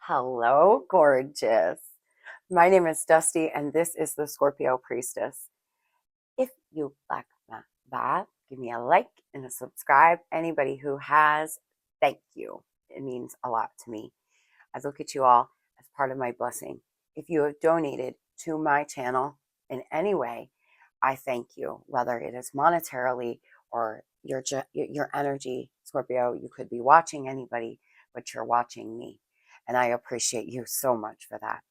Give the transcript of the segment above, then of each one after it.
Hello, gorgeous. My name is Dusty, and this is the Scorpio Priestess. If you like my vibe, give me a like and a subscribe. Anybody who has, thank you. It means a lot to me. I look at you all as part of my blessing. If you have donated to my channel in any way, I thank you, whether it is monetarily or your energy. Scorpio, you could be watching anybody, but you're watching me. And I appreciate you so much for that.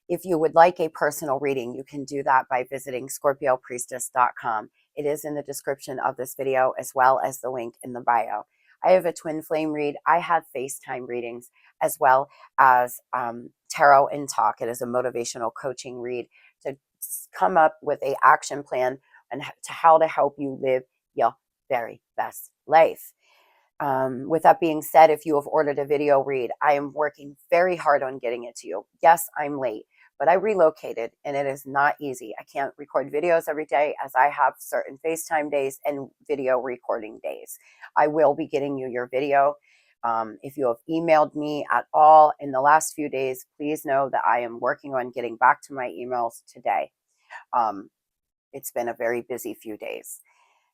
If you would like a personal reading, you can do that by visiting scorpiopriestess.com. It is in the description of this video as well as the link in the bio. I have a twin flame read. I have FaceTime readings as well as tarot and talk. It is a motivational coaching read to come up with an action plan and to how to help you live your very best life. With that being said, if you have ordered a video read, I am working very hard on getting it to you. Yes, I'm late, but I relocated and it is not easy. I can't record videos every day as I have certain FaceTime days and video recording days. I will be getting you your video. If you have emailed me at all in the last few days, please know that I am working on getting back to my emails today. It's been a very busy few days.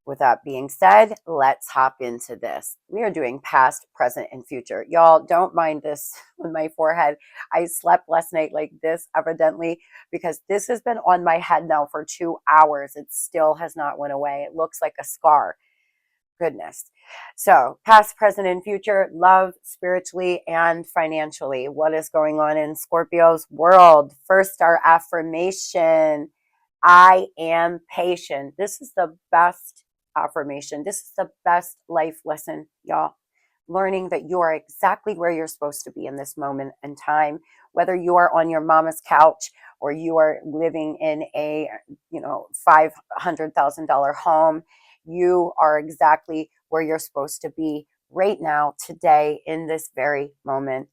With that being said, let's hop into this. We are doing past, present, and future. Y'all, don't mind this on my forehead. I slept last night like this, evidently, because this has been on my head now for 2 hours. It still has not went away. It looks like a scar. Goodness. So, past, present, and future, love, spiritually, and financially. What is going on in Scorpio's world? First, our affirmation. I am patient. This is the best affirmation. This is the best life lesson, y'all. Learning that you are exactly where you're supposed to be in this moment in time, whether you are on your mama's couch or you are living in a, $500,000 home, you are exactly where you're supposed to be right now, today, in this very moment.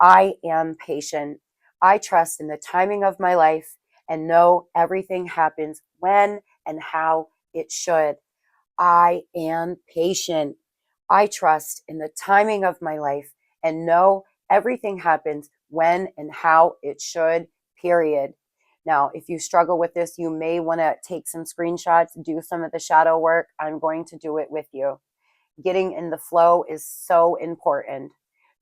I am patient. I trust in the timing of my life and know everything happens when and how it should. I am patient. I trust in the timing of my life and know everything happens when and how it should, period. Now, if you struggle with this, you may want to take some screenshots, do some of the shadow work. I'm going to do it with you. Getting in the flow is so important.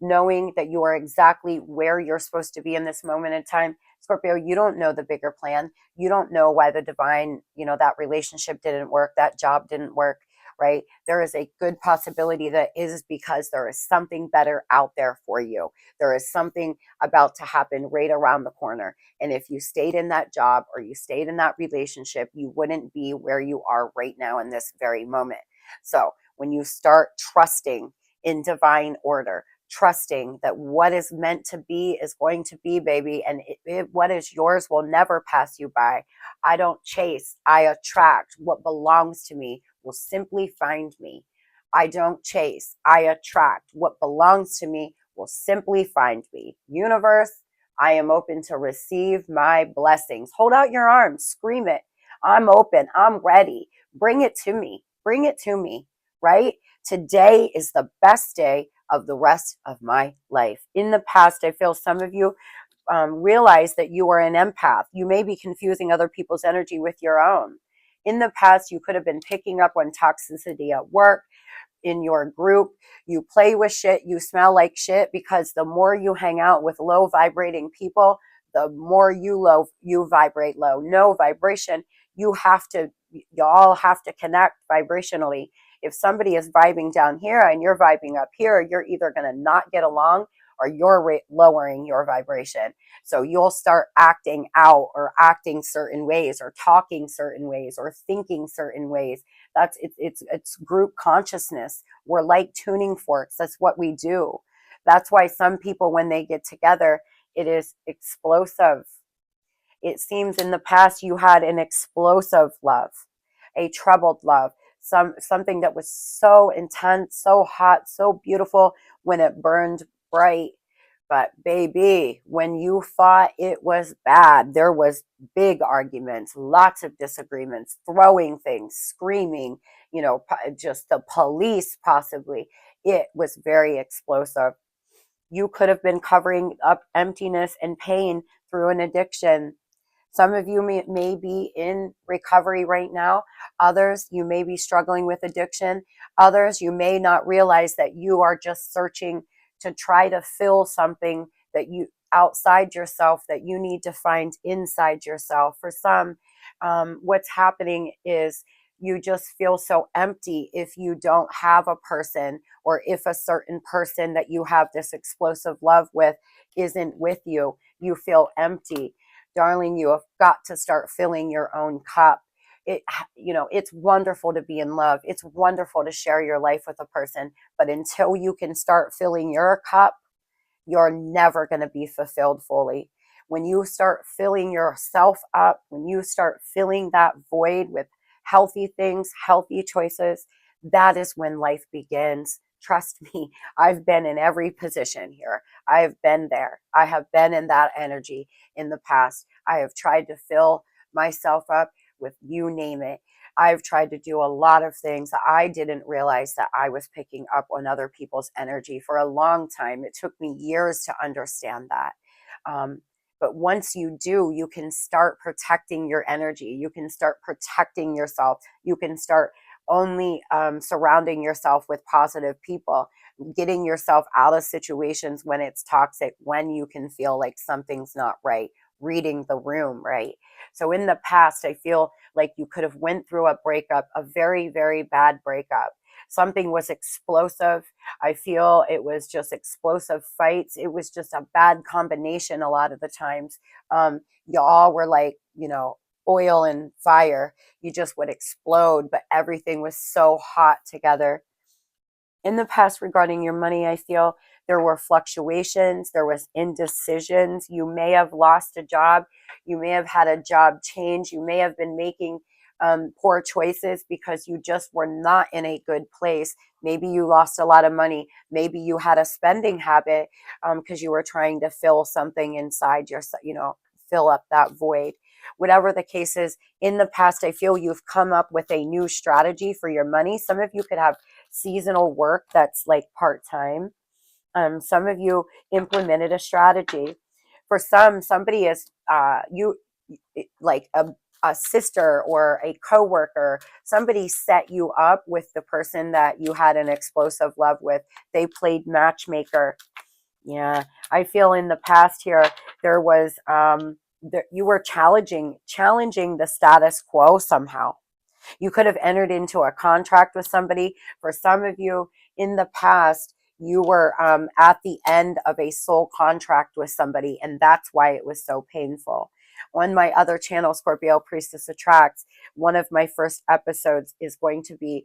Knowing that you are exactly where you're supposed to be in this moment in time. Scorpio, you don't know the bigger plan. You don't know why the divine, that relationship didn't work, that job didn't work, right? There is a good possibility that is because there is something better out there for you. There is something about to happen right around the corner. And if you stayed in that job or you stayed in that relationship, you wouldn't be where you are right now in this very moment. So when you start trusting in divine order, trusting that what is meant to be is going to be, baby, and what is yours will never pass you by. I don't chase, I attract. What belongs to me will simply find me. I don't chase, I attract. What belongs to me will simply find me. Universe, I am open to receive my blessings. Hold out your arms, scream it. I'm open, I'm ready. Bring it to me, bring it to me, right? Today is the best day of the rest of my life. In the past, I feel some of you realize that you are an empath. You may be confusing other people's energy with your own. In the past, you could have been picking up on toxicity at work, in your group. You play with shit, you smell like shit, because the more you hang out with low vibrating people, the more you vibrate low. No vibration. You all have to connect vibrationally. If somebody is vibing down here and you're vibing up here, you're either going to not get along or you're lowering your vibration. So you'll start acting out or acting certain ways or talking certain ways or thinking certain ways. It's group consciousness. We're like tuning forks. That's what we do. That's why some people, when they get together, it is explosive. It seems in the past you had an explosive love, a troubled love, something that was so intense, so hot, so beautiful when it burned bright. But baby, when you fought, it was bad. There was big arguments, lots of disagreements, throwing things, screaming, just the police possibly. It was very explosive. You could have been covering up emptiness and pain through an addiction. Some of you may be in recovery right now. Others, you may be struggling with addiction. Others, you may not realize that you are just searching to try to fill something that you outside yourself that you need to find inside yourself. For some, what's happening is you just feel so empty if you don't have a person, or if a certain person that you have this explosive love with isn't with you. You feel empty. Darling, you have got to start filling your own cup. It's wonderful to be in love. It's wonderful to share your life with a person, but until you can start filling your cup, you're never going to be fulfilled fully. When you start filling yourself up, when you start filling that void with healthy things, healthy choices, that is when life begins. Trust me, I've been in every position here. I have been there. I have been in that energy in the past. I have tried to fill myself up with you name it. I've tried to do a lot of things. I didn't realize that I was picking up on other people's energy for a long time. It took me years to understand that. But once you do, you can start protecting your energy. You can start protecting yourself. You can start only surrounding yourself with positive people, getting yourself out of situations when it's toxic, when you can feel like something's not right, reading the room, right? So in the past, I feel like you could have went through a breakup, a very, very bad breakup. Something was explosive. I feel it was just explosive fights. It was just a bad combination a lot of the times. Y'all were like, oil and fire. You just would explode, but everything was so hot together. In the past, regarding your money, I feel there were fluctuations, there was indecisions. You may have lost a job, you may have had a job change, you may have been making poor choices because you just were not in a good place. Maybe you lost a lot of money. Maybe you had a spending habit because you were trying to fill something inside your, fill up that void. Whatever the case is, in the past, I feel you've come up with a new strategy for your money. Some of you could have seasonal work that's like part-time. Some of you implemented a strategy. For some, somebody is you like a sister or a coworker. Somebody set you up with the person that you had an explosive love with. They played matchmaker. Yeah, I feel in the past here there was you were challenging the status quo somehow. You could have entered into a contract with somebody. For some of you in the past, you were at the end of a soul contract with somebody, and that's why it was so painful. On my other channel, Scorpio Priestess Attracts, one of my first episodes is going to be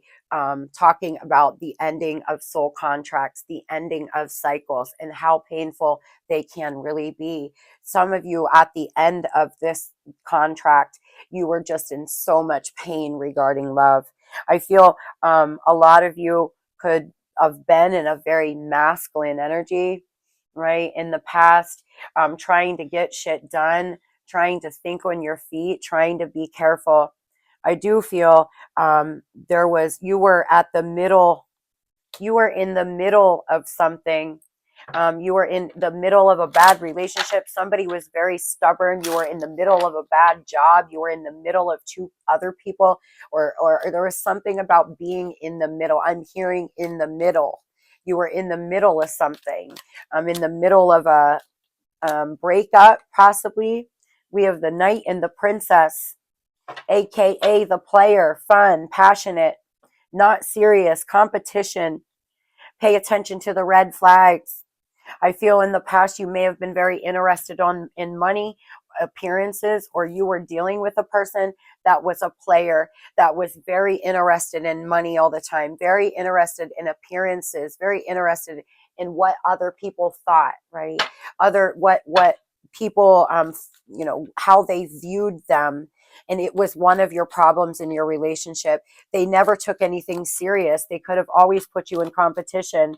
talking about the ending of soul contracts, the ending of cycles, and how painful they can really be. Some of you at the end of this contract, you were just in so much pain regarding love. I feel a lot of you could have been in a very masculine energy, right? In the past, trying to get shit done, trying to think on your feet, trying to be careful. I do feel you were in the middle of something. You were in the middle of a bad relationship. Somebody was very stubborn. You were in the middle of a bad job. You were in the middle of two other people, or there was something about being in the middle. I'm hearing in the middle. You were in the middle of something. In the middle of a breakup, possibly. We have the Knight and the Princess, aka the player, fun, passionate, not serious, competition. Pay attention to the red flags. I feel in the past you may have been very interested in money, appearances, or you were dealing with a person that was a player that was very interested in money all the time, very interested in appearances, very interested in what other people thought, right? What people how they viewed them. And it was one of your problems in your relationship. They never took anything serious. They could have always put you in competition.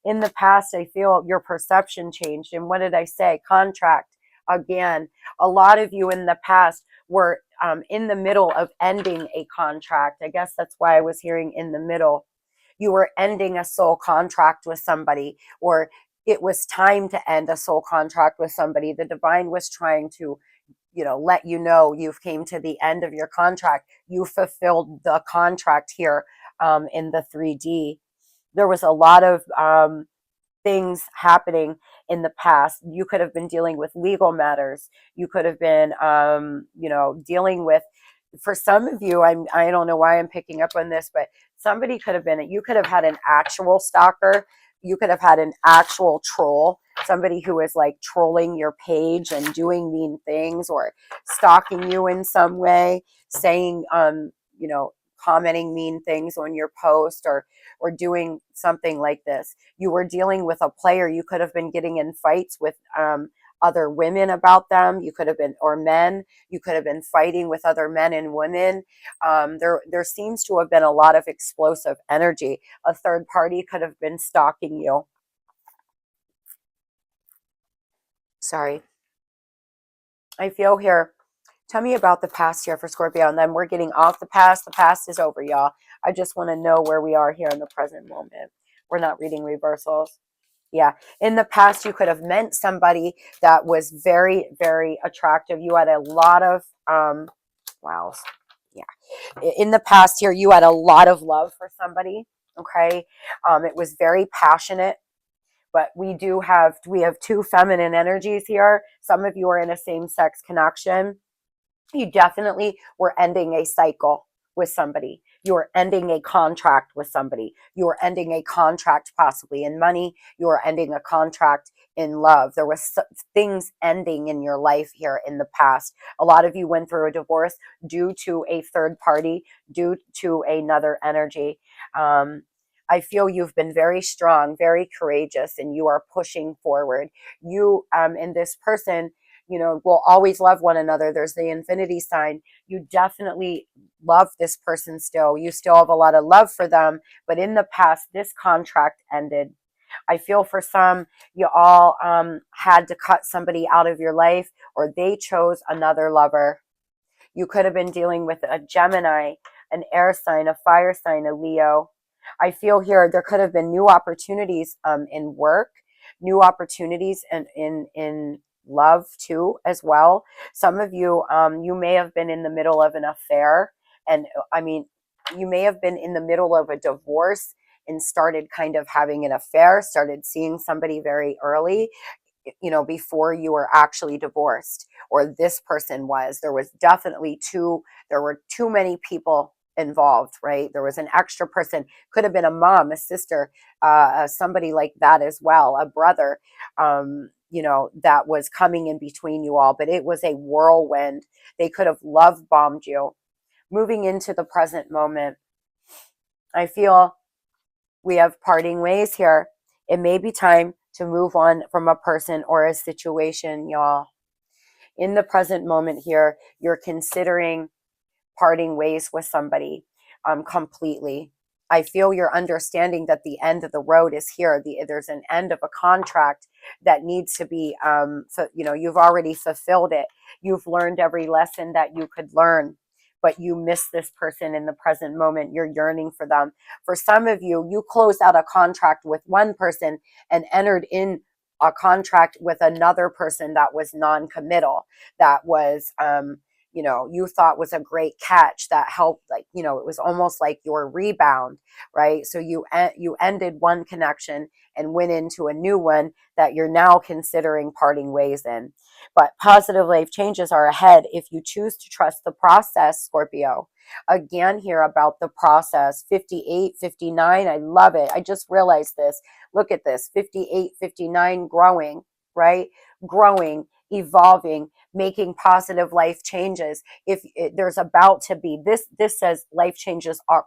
In the past, I feel your perception changed. And what did I say? Contract. Again, a lot of you in the past were in the middle of ending a contract. I guess that's why I was hearing in the middle. You were ending a soul contract with somebody, or it was time to end a soul contract with somebody. The divine was trying to, let you know you've came to the end of your contract. You fulfilled the contract here, in the 3D. There was a lot of things happening in the past. You could have been dealing with legal matters. You could have been, dealing with, for some of you, I don't know why I'm picking up on this, but somebody could have been, you could have had an actual stalker. You could have had an actual troll, somebody who is like trolling your page and doing mean things, or stalking you in some way, saying, commenting mean things on your post, or doing something like this. You were dealing with a player. You could have been getting in fights with other women about them. You could have been, or men. You could have been fighting with other men and women. There seems to have been a lot of explosive energy. A third party could have been stalking you. Sorry. I feel here. Tell me about the past here for Scorpio, and then we're getting off the past. The past is over, y'all. I just want to know where we are here in the present moment. We're not reading reversals. Yeah. In the past, you could have met somebody that was very, very attractive. You had a lot of, wow. Yeah. In the past here, you had a lot of love for somebody. Okay. It was very passionate. But we have two feminine energies here. Some of you are in a same-sex connection. You definitely were ending a cycle with somebody. You are ending a contract with somebody. You are ending a contract possibly in money. You are ending a contract in love. There was things ending in your life here in the past. A lot of you went through a divorce due to a third party, due to another energy. I feel you've been very strong, very courageous, and you are pushing forward. You and this person, will always love one another. There's the infinity sign. You definitely love this person still. You still have a lot of love for them, but in the past, this contract ended. I feel for some, you all had to cut somebody out of your life, or they chose another lover. You could have been dealing with a Gemini, an air sign, a fire sign, a Leo. I feel here there could have been new opportunities in work, new opportunities in love too as well. Some of you, you may have been in the middle of an affair, and I mean, you may have been in the middle of a divorce and started kind of having an affair, started seeing somebody very early, before you were actually divorced, or this person was. There were too many people involved, right? There was an extra person, could have been a mom, a sister, somebody like that as well, a brother, that was coming in between you all, but it was a whirlwind. They could have love bombed you. Moving into the present moment, I feel we have parting ways here. It may be time to move on from a person or a situation, y'all. In the present moment here, you're considering parting ways with somebody completely. I feel you're understanding that the end of the road is here. There's an end of a contract that needs to be, you've already fulfilled it. You've learned every lesson that you could learn, but you miss this person in the present moment. You're yearning for them. For some of you, you closed out a contract with one person and entered in a contract with another person that was non-committal, that was, you thought was a great catch that helped, like, it was almost like your rebound, right? So you ended one connection and went into a new one that you're now considering parting ways in. But positive life changes are ahead if you choose to trust the process, Scorpio. Again, here about the process. 58, 59, I love it. I just realized this. Look at this. 58, 59, growing, right? Growing, evolving, making positive life changes. If there's about to be this says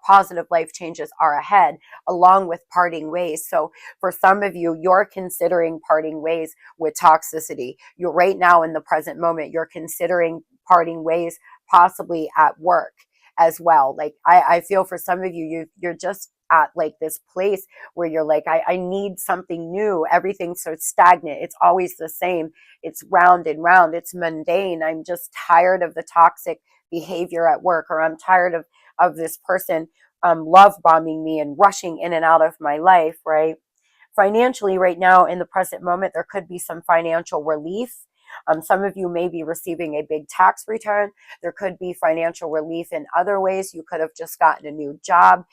positive life changes are ahead, along with parting ways. So for some of you, you're considering parting ways with toxicity. You're right now in the present moment, you're considering parting ways possibly at work as well. Like I feel for some of you, you're just at like this place where you're like, I need something new. Everything's so stagnant. It's always the same. It's round and round. It's mundane. I'm just tired of the toxic behavior at work, or I'm tired of this person love bombing me and rushing in and out of my life, right? Financially, right now in the present moment, there could be some financial relief. Some of you may be receiving a big tax return. There could be financial relief in other ways. You could have just gotten a new job,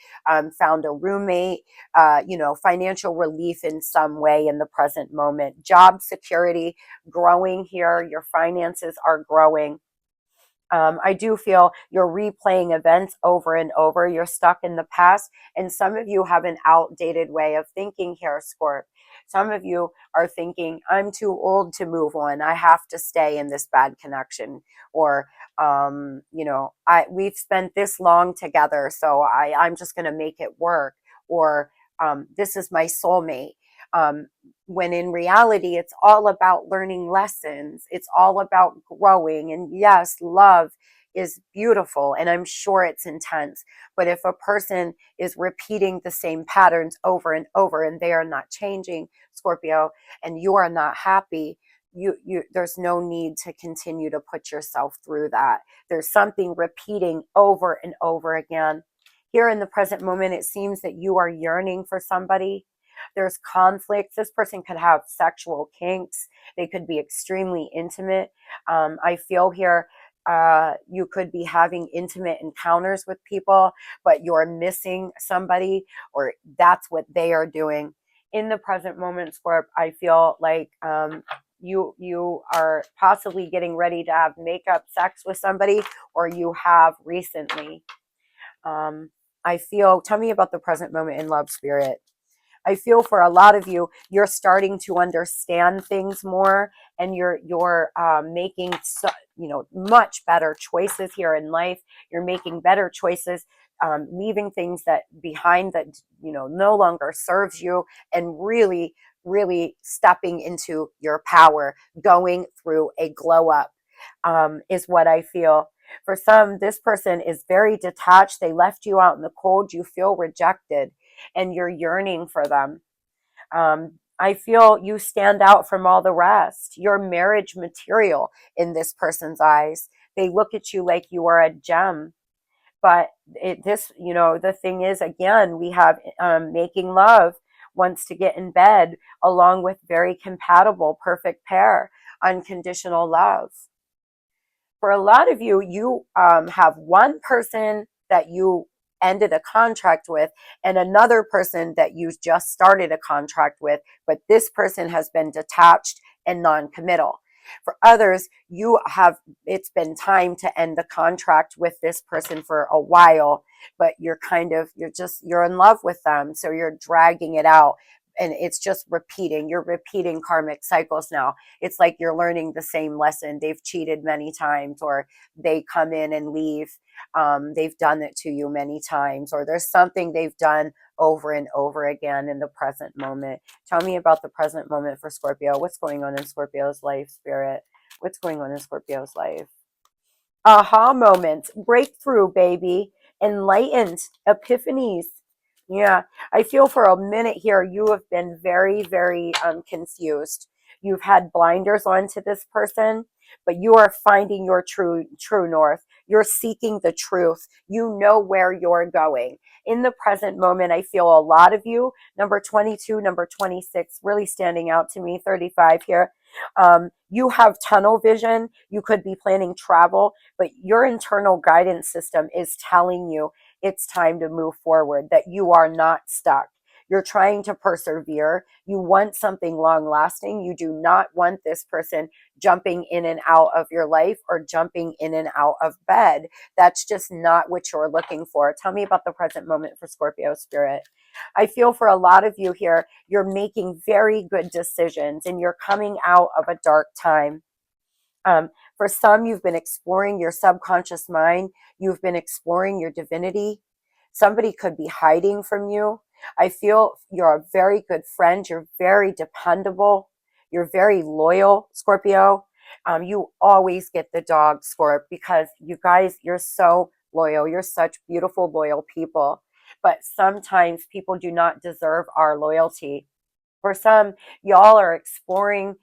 found a roommate, financial relief in some way in the present moment. Job security growing here. Your finances are growing. I do feel you're replaying events over and over. You're stuck in the past. And some of you have an outdated way of thinking here, Scorp. Some of you are thinking, I'm too old to move on. I have to stay in this bad connection. Or, we've spent this long together, so I'm just going to make it work. Or, this is my soulmate. When in reality, it's all about learning lessons. It's all about growing. And yes, love is beautiful, and I'm sure it's intense. But if a person is repeating the same patterns over and over and they are not changing, Scorpio, and you are not happy, there's no need to continue to put yourself through that. There's something repeating over and over again. Here in the present moment, it seems that you are yearning for somebody. There's conflicts. This person could have sexual kinks. They could be extremely intimate. I feel here you could be having intimate encounters with people, but you're missing somebody, or that's what they are doing. In the present moment, Scorp, I feel like you are possibly getting ready to have makeup sex with somebody, or you have recently. Tell me about the present moment in love, Spirit. I feel for a lot of you, you're starting to understand things more, and you're making much better choices here in life. You're making better choices, leaving things that behind that no longer serves you, and really, really stepping into your power, going through a glow up, is what I feel. For some, this person is very detached. They left you out in the cold. You feel rejected, and you're yearning for them. I feel you stand out from all the rest. You're marriage material in this person's eyes. They look at you like you are a gem. But the thing is, again, we have making love, wants to get in bed, along with very compatible, perfect pair, unconditional love. For a lot of you, you have one person that you ended a contract with, and another person that you just started a contract with, but this person has been detached and non-committal. For others, it's been time to end the contract with this person for a while, but you're in love with them, so you're dragging it out. And it's just repeating. You're repeating karmic cycles now. It's like you're learning the same lesson. They've cheated many times, or they come in and leave. They've done it to you many times, or there's something they've done over and over again in the present moment. Tell me about the present moment for Scorpio. What's going on in Scorpio's life, Spirit? What's going on in Scorpio's life? Aha moments, breakthrough, baby, enlightened, epiphanies. Yeah, I feel for a minute here you have been very, very confused. You've had blinders on to this person, but you are finding your true north. You're seeking the truth. You know where you're going. In the present moment, I feel a lot of you, number 22, number 26, really standing out to me, 35 here. You have tunnel vision. You could be planning travel, but your internal guidance system is telling you it's time to move forward, that you are not stuck. You're trying to persevere. You want something long lasting. You do not want this person jumping in and out of your life, or jumping in and out of bed. That's just not what you're looking for. Tell me about the present moment for Scorpio, Spirit. I feel for a lot of you here, you're making very good decisions, and you're coming out of a dark time. For some, you've been exploring your subconscious mind. You've been exploring your divinity. Somebody could be hiding from you. I feel you're a very good friend. You're very dependable. You're very loyal, Scorpio. You always get the dog, Scorp, because you guys, you're so loyal. You're such beautiful, loyal people. But sometimes people do not deserve our loyalty. For some, y'all are exploring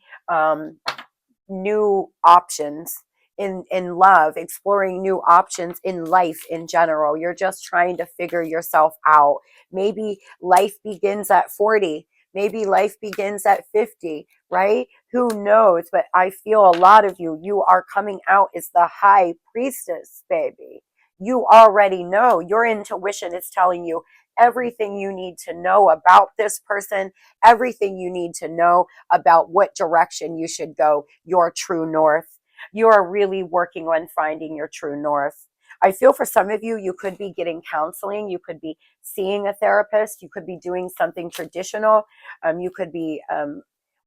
new options in love, exploring new options in life in general. You're just trying to figure yourself out. Maybe life begins at 40. Maybe life begins at 50, right? Who knows? But I feel a lot of you, you are coming out as the high priestess, baby. You already know. Your intuition is telling you everything you need to know about this person, everything you need to know about what direction you should go, your true north. You are really working on finding your true north. I feel for some of you, you could be getting counseling, you could be seeing a therapist, you could be doing something traditional, you could be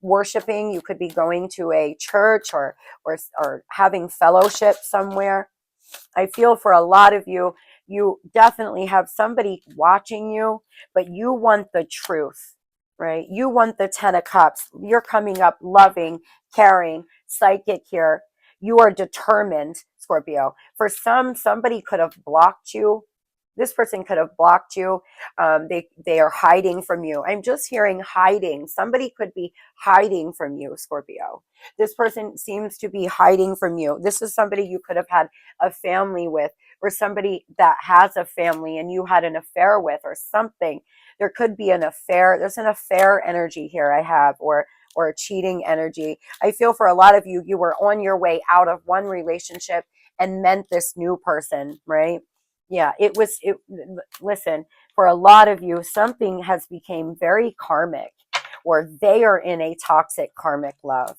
worshiping, you could be going to a church or having fellowship somewhere. I feel for a lot of you, you definitely have somebody watching you, but you want the truth, right? You want the 10 of cups. You're coming up loving, caring, psychic here. You are determined, Scorpio. For some, somebody could have blocked you. This person could have blocked you. They are hiding from you. I'm just hearing hiding. Somebody could be hiding from you, Scorpio. This person seems to be hiding from you. This is somebody you could have had a family with, or somebody that has a family and you had an affair with, or something. There could be an affair. There's an affair energy here I have, or a cheating energy. I feel for a lot of you, you were on your way out of one relationship and met this new person, right? Yeah, listen, for a lot of you, something has become very karmic, or they are in a toxic karmic love.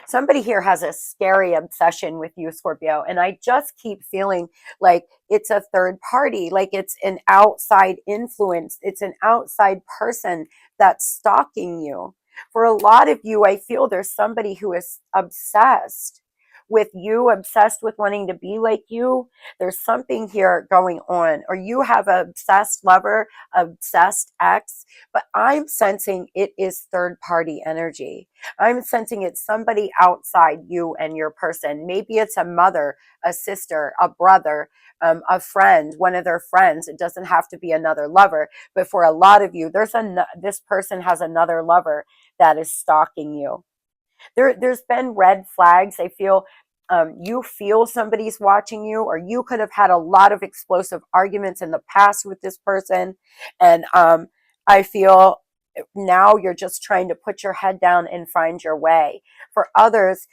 Somebody here has a scary obsession with you, Scorpio, and I just keep feeling like it's a third party, like it's an outside influence, it's an outside person that's stalking you. For a lot of you, I feel there's somebody who is obsessed with you, obsessed with wanting to be like you. There's something here going on, or you have an obsessed lover, obsessed ex, but I'm sensing it is third party energy. I'm sensing it's somebody outside you and your person. Maybe it's a mother, a sister, a brother, a friend, one of their friends. It doesn't have to be another lover, but for a lot of you, this person has another lover that is stalking you. There's been red flags. I feel you feel somebody's watching you, or you could have had a lot of explosive arguments in the past with this person, and I feel now you're just trying to put your head down and find your way. For others,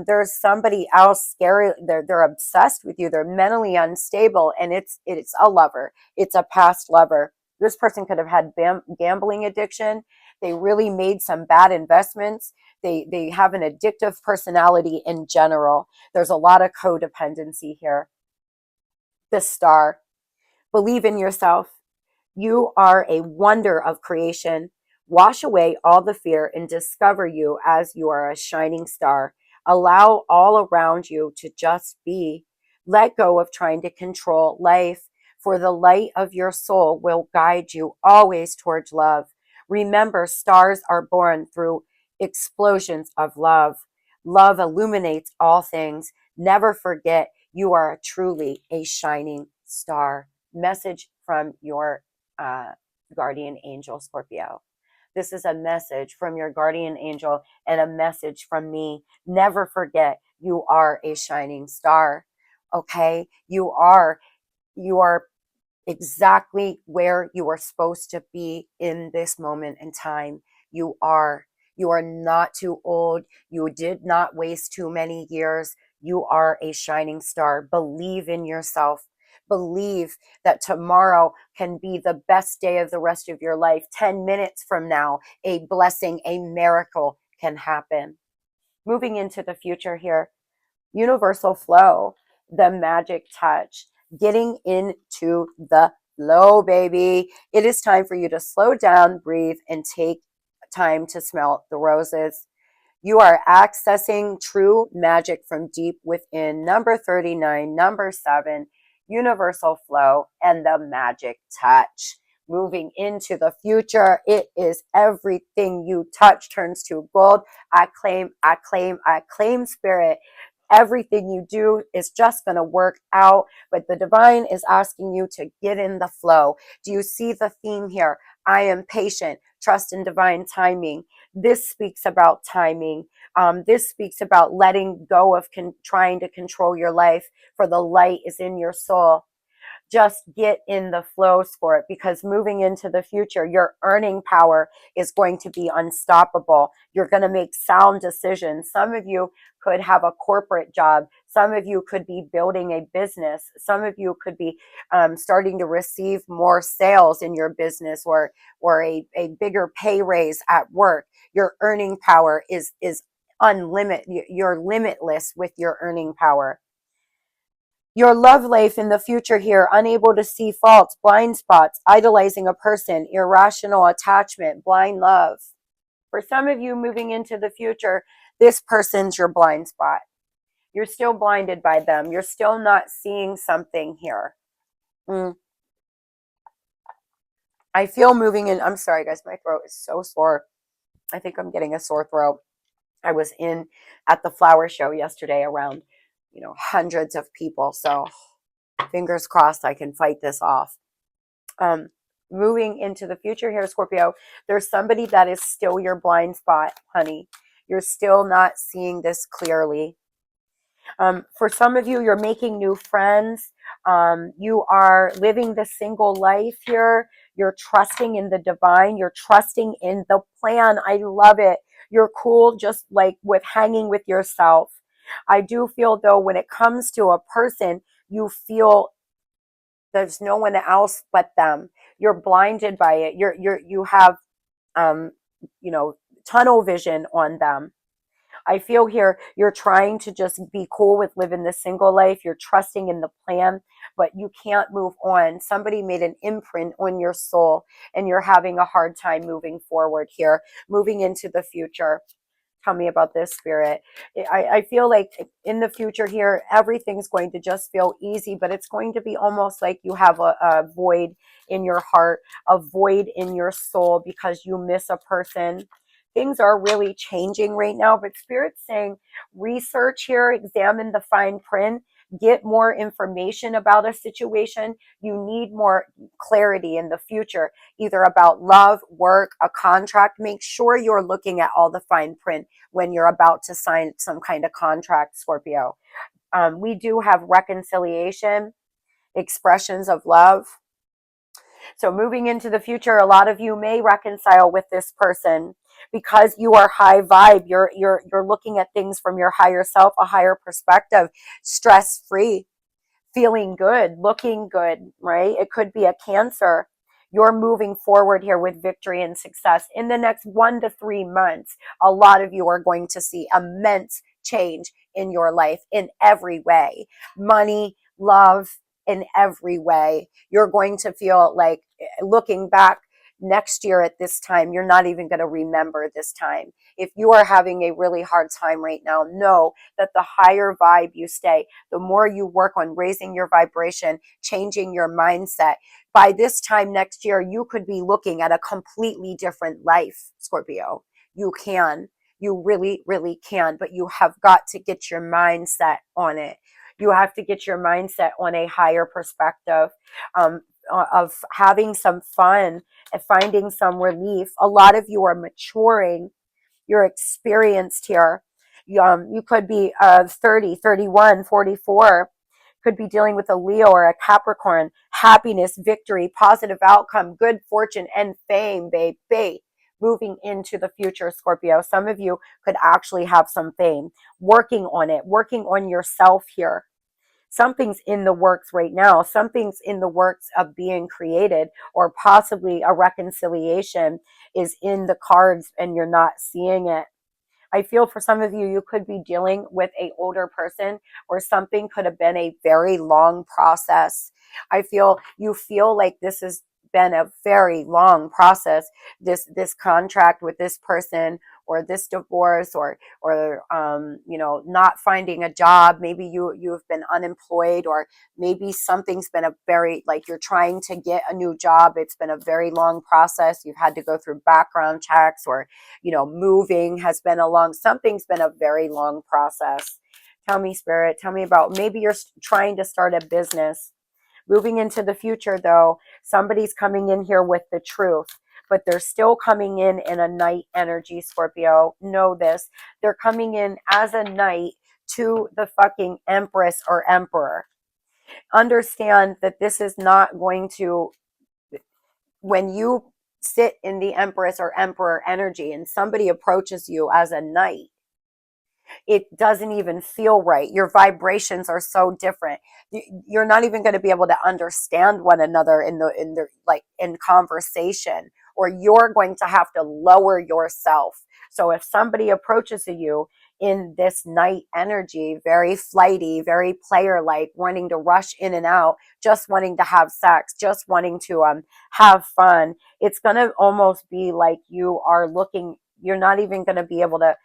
there's somebody else scary. They're obsessed with you. They're mentally unstable, and it's a lover. It's a past lover. This person could have had gambling addiction. They really made some bad investments. They have an addictive personality in general. There's a lot of codependency here. The star. Believe in yourself. You are a wonder of creation. Wash away all the fear and discover you as you are a shining star. Allow all around you to just be. Let go of trying to control life, for the light of your soul will guide you always towards love. Remember, stars are born through explosions of love. Love illuminates all things. Never forget, you are truly a shining star. Message from your guardian angel, Scorpio. This is a message from your guardian angel and a message from me. Never forget, you are a shining star. Okay? You are exactly where you are supposed to be in this moment in time. You are. You are not too old. You did not waste too many years. You are a shining star. Believe in yourself. Believe that tomorrow can be the best day of the rest of your life. 10 minutes from now, a blessing, a miracle can happen. Moving into the future here, universal flow, the magic touch, getting into the flow, baby. It is time for you to slow down, breathe, and take time to smell the roses. You are accessing true magic from deep within. Number 39, number 7, universal flow and the magic touch. Moving into the future, it is everything you touch turns to gold. I claim, I claim, I claim, spirit. Everything you do is just going to work out, but the divine is asking you to get in the flow. Do you see the theme here? I am patient, trust in divine timing. This speaks about timing. This speaks about letting go of trying to control your life, for the light is in your soul. Just get in the flow, Scorp, because moving into the future, your earning power is going to be unstoppable. You're going to make sound decisions. Some of you could have a corporate job. Some of you could be building a business. Some of you could be starting to receive more sales in your business, or a bigger pay raise at work. Your earning power is unlimited. You're limitless with your earning power. Your love life in the future here, unable to see faults, blind spots, idolizing a person, irrational attachment, blind love. For some of you moving into the future, this person's your blind spot. You're still blinded by them. You're still not seeing something here. I feel moving in. I'm sorry, guys. My throat is so sore. I think I'm getting a sore throat. I was in at the flower show yesterday around, hundreds of people. So fingers crossed I can fight this off. Moving into the future here, Scorpio, there's somebody that is still your blind spot, honey. You're still not seeing this clearly. For some of you, you're making new friends. You are living the single life here. You're trusting in the divine. You're trusting in the plan. I love it. You're cool just like with hanging with yourself. I do feel, though, when it comes to a person, you feel there's no one else but them. You're blinded by it. You have, um, tunnel vision on them. I feel here you're trying to just be cool with living the single life. You're trusting in the plan, but you can't move on. Somebody made an imprint on your soul, and you're having a hard time moving forward here, moving into the future. Tell me about this, Spirit. I feel like in the future here, everything's going to just feel easy, but it's going to be almost like you have a void in your heart, a void in your soul because you miss a person. Things are really changing right now, but Spirit's saying research here, examine the fine print, get more information about a situation. You need more clarity in the future, either about love, work, a contract. Make sure you're looking at all the fine print when you're about to sign some kind of contract, Scorpio. We do have reconciliation, expressions of love. So moving into the future, a lot of you may reconcile with this person because you are high vibe. You're looking at things from your higher self, a higher perspective, stress free, feeling good, looking good, right? It could be a Cancer. You're moving forward here with victory and success. In the next 1 to 3 months, a lot of you are going to see immense change in your life in every way. Money, love, in every way. You're going to feel like looking back next year at this time, you're not even going to remember this time. If you are having a really hard time right now, know that the higher vibe you stay, the more you work on raising your vibration, changing your mindset, by this time next year, you could be looking at a completely different life, Scorpio. You can. You really, really can. But you have got to get your mindset on it. You have to get your mindset on a higher perspective of having some fun and finding some relief. A lot of you are maturing. You're experienced here. You could be 30, 31, 44. Could be dealing with a Leo or a Capricorn. Happiness, victory, positive outcome, good fortune, and fame, baby. Moving into the future, Scorpio. Some of you could actually have some fame. Working on it, working on yourself here. Something's in the works right now. Something's in the works of being created, or possibly a reconciliation is in the cards and you're not seeing it. I feel for some of you, you could be dealing with an older person, or something could have been a very long process. I feel you feel like this has been a very long process, this contract with this person, or this divorce, or not finding a job. Maybe you've been unemployed, or maybe something's been a very, like, you're trying to get a new job. It's been a very long process. You've had to go through background checks, or moving has been something's been a very long process. Tell me, Spirit, tell me about, maybe you're trying to start a business. Moving into the future, though, somebody's coming in here with the truth, but they're still coming in a knight energy, Scorpio. Know this. They're coming in as a knight to the fucking Empress or Emperor. Understand that this is not going to, when you sit in the Empress or Emperor energy and somebody approaches you as a knight, it doesn't even feel right. Your vibrations are so different. You're not even going to be able to understand one another in the like in conversation, or you're going to have to lower yourself. So if somebody approaches you in this night energy, very flighty, very player like, wanting to rush in and out, just wanting to have sex, just wanting to have fun, it's going to almost be like you are looking, you're not even going to be able to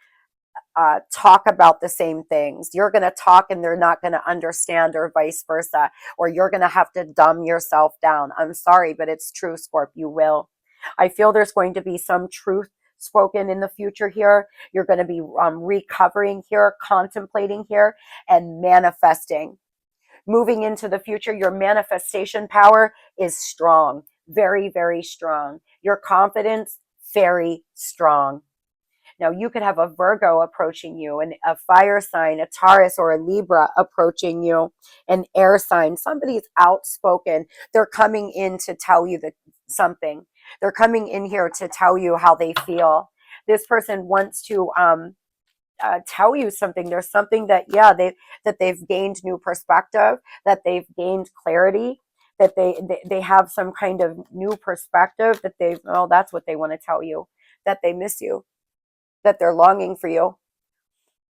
talk about the same things. You're going to talk and they're not going to understand, or vice versa, or you're going to have to dumb yourself down. I'm sorry, but it's true, Scorp. You will. I feel there's going to be some truth spoken in the future here. You're going to be recovering here, contemplating here, and manifesting. Moving into the future, your manifestation power is strong, very, very strong. Your confidence, very strong. Now, you could have a Virgo approaching you, and a fire sign, a Taurus or a Libra approaching you, an air sign. Somebody's outspoken. They're coming in to tell you that something. They're coming in here to tell you how they feel. This person wants to tell you something. There's something that, yeah, they've gained new perspective, that they've gained clarity, that they have some kind of new perspective, that they've, well, that's what they want to tell you, that they miss you, that they're longing for you,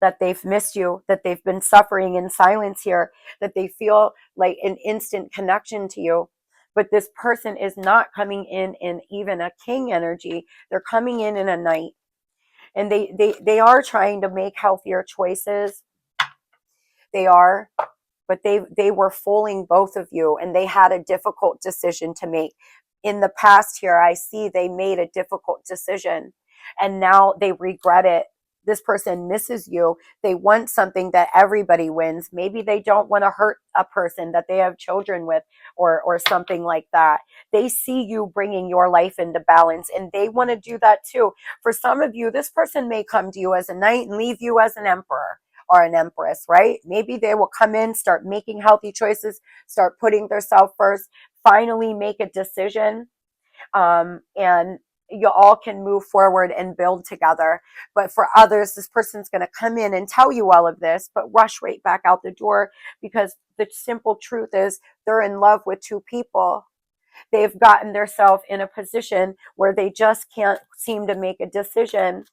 that they've missed you, that they've been suffering in silence here, that they feel like an instant connection to you. But this person is not coming in even a king energy. They're coming in a knight. And they are trying to make healthier choices. They are, but they were fooling both of you, and they had a difficult decision to make. In the past here, I see they made a difficult decision, and now they regret it. This person misses you. They want something that everybody wins. Maybe they don't want to hurt a person that they have children with, or something like that. They see you bringing your life into balance, and they want to do that too. For some of you, this person may come to you as a knight and leave you as an emperor or an empress, right? Maybe they will come in, start making healthy choices, start putting themselves first, finally make a decision, and you all can move forward and build together. But for others, this person's going to come in and tell you all of this, but rush right back out the door, because the simple truth is they're in love with two people. They've gotten themselves in a position where they just can't seem to make a decision.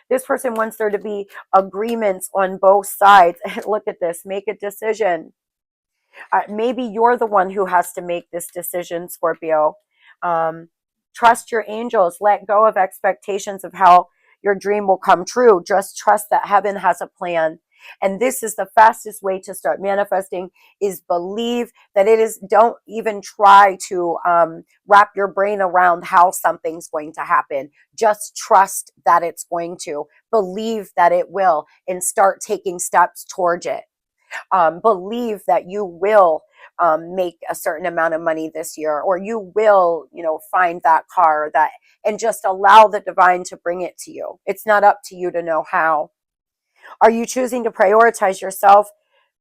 This person wants there to be agreements on both sides. Look at this. Make a decision. Maybe you're the one who has to make this decision, Scorpio. Um, Trust your angels. Let go of expectations of how your dream will come true. Just trust that heaven has a plan. And this is the fastest way to start manifesting, is believe that it is. Don't even try to wrap your brain around how something's going to happen. Just trust that it's going to. Believe that it will, and start taking steps towards it. Believe that you will make a certain amount of money this year, or you will, find that car, that, and just allow the divine to bring it to you. It's not up to you to know how. Are you choosing to prioritize yourself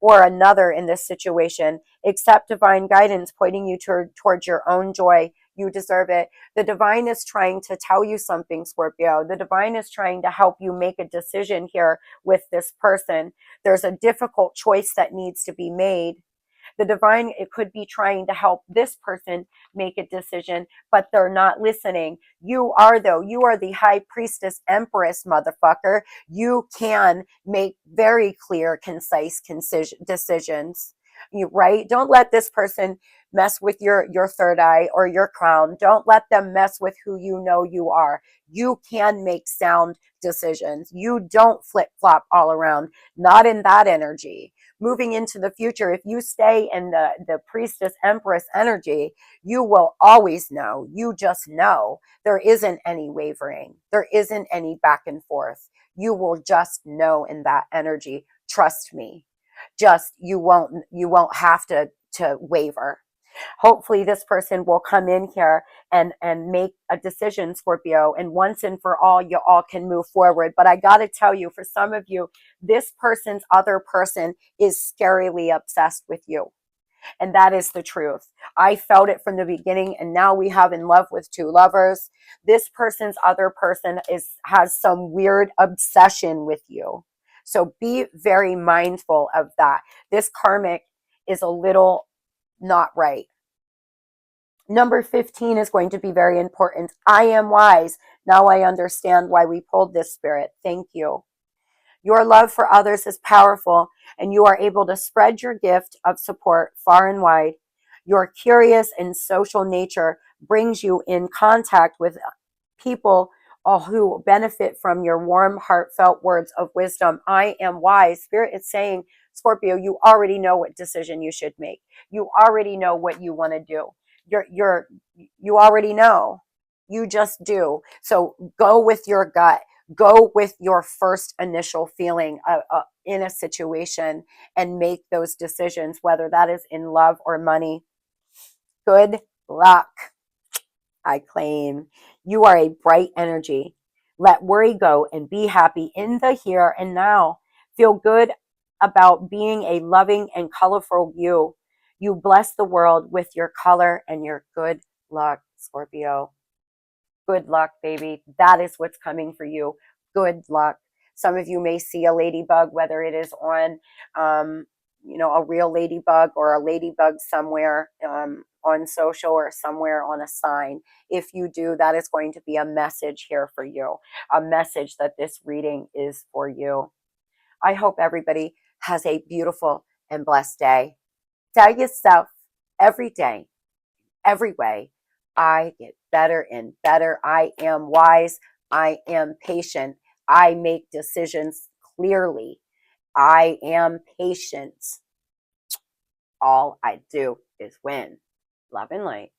or another in this situation? Accept divine guidance pointing you towards your own joy. You deserve it. The divine is trying to tell you something, Scorpio. The divine is trying to help you make a decision here with this person. There's a difficult choice that needs to be made. The divine, it could be trying to help this person make a decision, but they're not listening. You are, though. You are the high priestess empress, motherfucker. You can make very clear, concise decisions. Right? Don't let this person mess with your third eye or your crown. Don't let them mess with who you know you are. You can make sound decisions. You don't flip flop all around. Not in that energy. Moving into the future, if you stay in the priestess empress energy, you will always know. You just know. There isn't any wavering. There isn't any back and forth. You will just know in that energy. Trust me. Just you won't have to waver. Hopefully this person will come in here and make a decision, Scorpio, and once and for all, you all can move forward. But I got to tell you, for some of you, this person's other person is scarily obsessed with you. And that is the truth. I felt it from the beginning, and now we have In Love with Two Lovers. This person's other person has some weird obsession with you. So be very mindful of that. This karmic is a little not right. Number 15 is going to be very important. I am wise. Now I understand why we pulled this, Spirit. Thank you. Your love for others is powerful, and you are able to spread your gift of support far and wide. Your curious and social nature brings you in contact with people who benefit from your warm, heartfelt words of wisdom. I am wise. Spirit is saying, Scorpio, you already know what decision you should make. You already know what you want to do. You already know. You just do. So go with your gut. Go with your first initial feeling in a situation and make those decisions, whether that is in love or money. Good luck. I claim you are a bright energy. Let worry go and be happy in the here and now. Feel good about being a loving and colorful you. You bless the world with your color and your good luck, Scorpio. Good luck, baby. That is what's coming for you. Good luck. Some of you may see a ladybug, whether it is on, a real ladybug or a ladybug somewhere on social or somewhere on a sign. If you do, that is going to be a message here for you, a message that this reading is for you. I hope everybody has a beautiful and blessed day. Tell yourself every day, every way, I get better and better. I am wise. I am patient. I make decisions clearly. I am patient. All I do is win. Love and light.